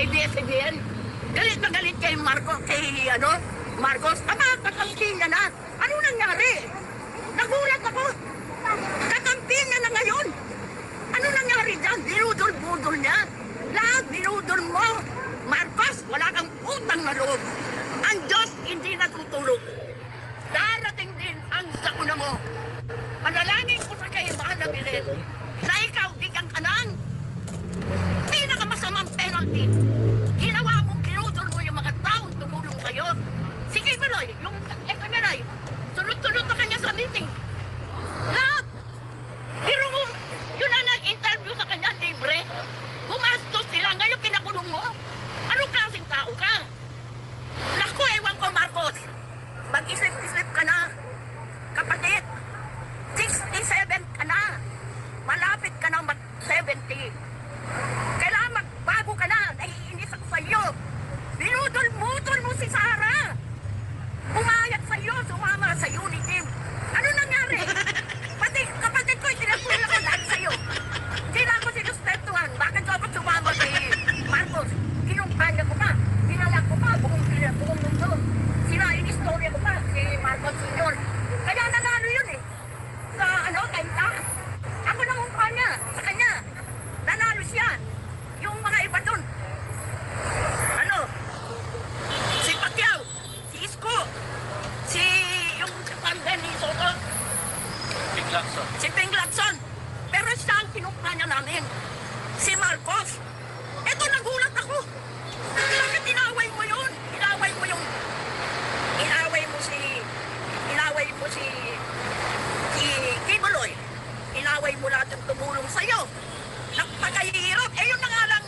ABS-CBN. Galit na galit kay Marcos, Marcos. Kakampi niya na. Ano nangyari? Nagulat ako. Kakampi niya na ngayon. Ano nangyari dyan? Dinudol-budol niya. Lahat dinudol mo. Marcos, wala kang utang na loob. Ang Diyos hindi natutulog. Darating din ang sakuna mo. Panalangin ko sa kayo, mahal na bilit, na ikaw bigyan ka ng pinakamasamang penalty. Ginawa mong kinudol mo yung mga taong tumulong sa'yo. Sige, Manoy, yung Manoy, sunod-sunod na kanya sa meeting. Lahat. Pero yun na nag-interview sa kanya, libre. Gumastos sila, ngayon pinakulong mo. Anong klaseng tao ka? Naku, ewan ko, Marcos. Mag-isip-isip ka na. Kapatid, 67 ka na. Malapit ka na mag-70. Kailangan magbago ka na. Naiinis ako sa'yo. Binudol-budol mo si Sarah. Pumayag sa'yo, sumama sa unity. Ano nangyari? Pati kapatid ko, tinatulong ako dahil sa'yo. Kailangan ko sinustentuhan. Bakit ko ako sumama si Marcos? Kinumpanya ko pa. Kinala ko pa. Buong mundo. Sinain-istorya ko pa si Marcos Sr. Kaya nanalo yun eh. Sa kanta. Ako nangumpanya sa kanya. Nanalo siya. Yung mga iba dun. Si Pacquiao, si Isko, yung Panden ni Soto, si Ping Lacson. Pero siya ang kinumpanya namin. Si Marcos. Eto, nagulat ako. Bakit inaway mo yun? Inaway mo si Kibuloy. Inaway mo lahat yung tumulong sa'yo. Nagpakahirap. Yun na nga lang,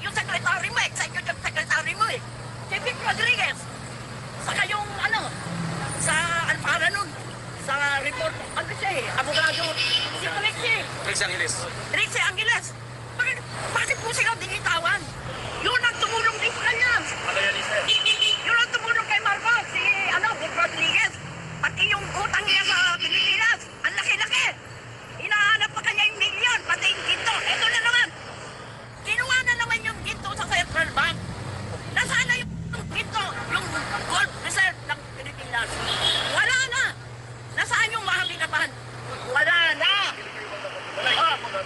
yung secretary mo, executive secretary mo si Vic Rodriguez. Saka yung sa Alpara nun, sa report, abogado, si Trixie Angeles. Bakit mo sila dinitawan? Yun ang tumulong din sa kanya. Yun ang tumulong kay Marcos, si Vic Rodriguez. Pati yung utang niya sa Pilipinas, ang laki-laki. Hinahanap pa kanya yung milyon, pati yung ginto. Ito na naman. Kinuha na naman yung ginto sa Central Bank. Nasaan na yung ginto, yung gold reserve ng Pilipinas? Wala na. Nasaan yung mahanginapan? Wala na.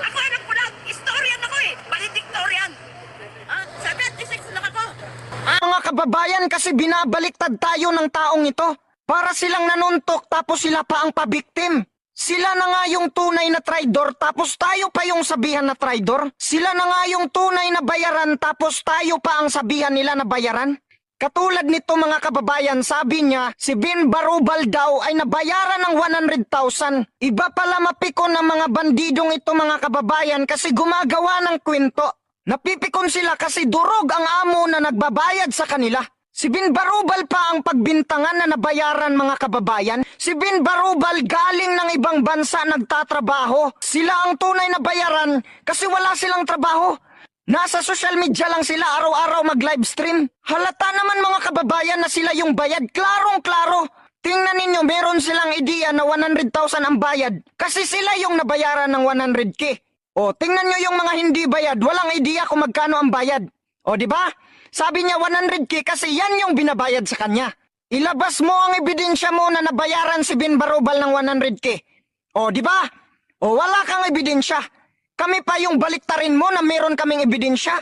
Ako anak ko lang, historian ako valedictorian. 76 lang ako. Mga kababayan, kasi binabaliktad tayo ng taong ito. Para silang nanuntok tapos sila pa ang pabiktim. Sila na nga yung tunay na traidor tapos tayo pa yung sabihan na traidor. Sila na nga yung tunay na bayaran tapos tayo pa ang sabihan nila na bayaran. Katulad nito mga kababayan, sabi niya si Bin Barubal daw ay nabayaran ng 100,000. Iba pala mapikon ng mga bandidong ito mga kababayan kasi gumagawa ng kwento. Napipikon sila kasi durog ang amo na nagbabayad sa kanila. Si Bin Barubal pa ang pagbintangan na nabayaran mga kababayan. Si Bin Barubal galing ng ibang bansa nagtatrabaho. Sila ang tunay na bayaran kasi wala silang trabaho. Nasa social media lang sila araw-araw mag-livestream. Halata naman mga kababayan na sila yung bayad. Klarong-klaro. Tingnan ninyo, meron silang ideya na 100,000 ang bayad. Kasi sila yung nabayaran ng 100K. O, tingnan nyo yung mga hindi bayad. Walang ideya kung magkano ang bayad. O, di ba? Sabi niya 100K kasi yan yung binabayad sa kanya. Ilabas mo ang ebidensya mo na nabayaran si Bin Barubal ng 100K. O, di ba? O, wala kang ebidensya. Kami pa yung baliktarin mo na meron kaming ebidensya.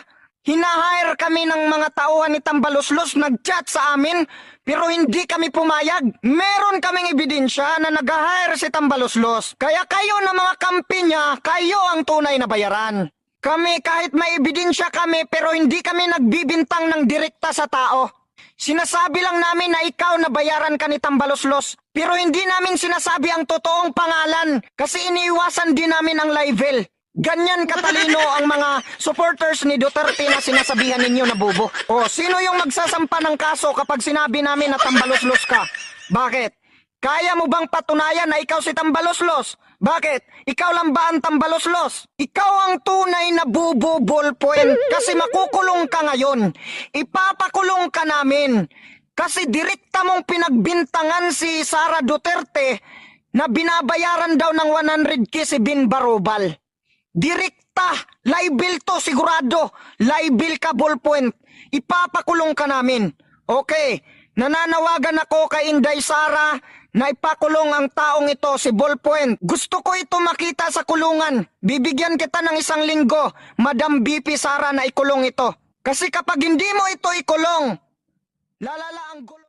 Hinahire kami ng mga tauhan ni Tambaloslos, nag-chat sa amin, pero hindi kami pumayag. Meron kaming ebidensya na nag-hire si Tambaloslos. Kaya kayo na mga kampi niya, kayo ang tunay na bayaran. Kami kahit may ebidensya kami pero hindi kami nagbibintang ng direkta sa tao. Sinasabi lang namin na ikaw nabayaran ka ni Tambaloslos pero hindi namin sinasabi ang totoong pangalan kasi iniiwasan din namin ang libel. Ganyan katalino ang mga supporters ni Duterte na sinasabihan ninyo na bobo. O sino yung magsasampa ng kaso kapag sinabi namin na Tambaloslos ka? Bakit? Kaya mo bang patunayan na ikaw si Tambaloslos? Bakit? Ikaw lang ba ang Tambaloslos? Ikaw ang tunay na bubo ballpoint kasi makukulong ka ngayon. Ipapakulong ka namin kasi direkta mong pinagbintangan si Sara Duterte na binabayaran daw ng 100K si Bin Barubal. Direkta kita. Liable to, sigurado. Liable ka, Ballpoint. Ipapakulong ka namin. Okay, nananawagan ako kay Inday Sara na ipakulong ang taong ito, si Ballpoint. Gusto ko ito makita sa kulungan. Bibigyan kita ng 1 linggo, Madam BP Sara, na ikulong ito. Kasi kapag hindi mo ito ikulong, lalala ang gulo.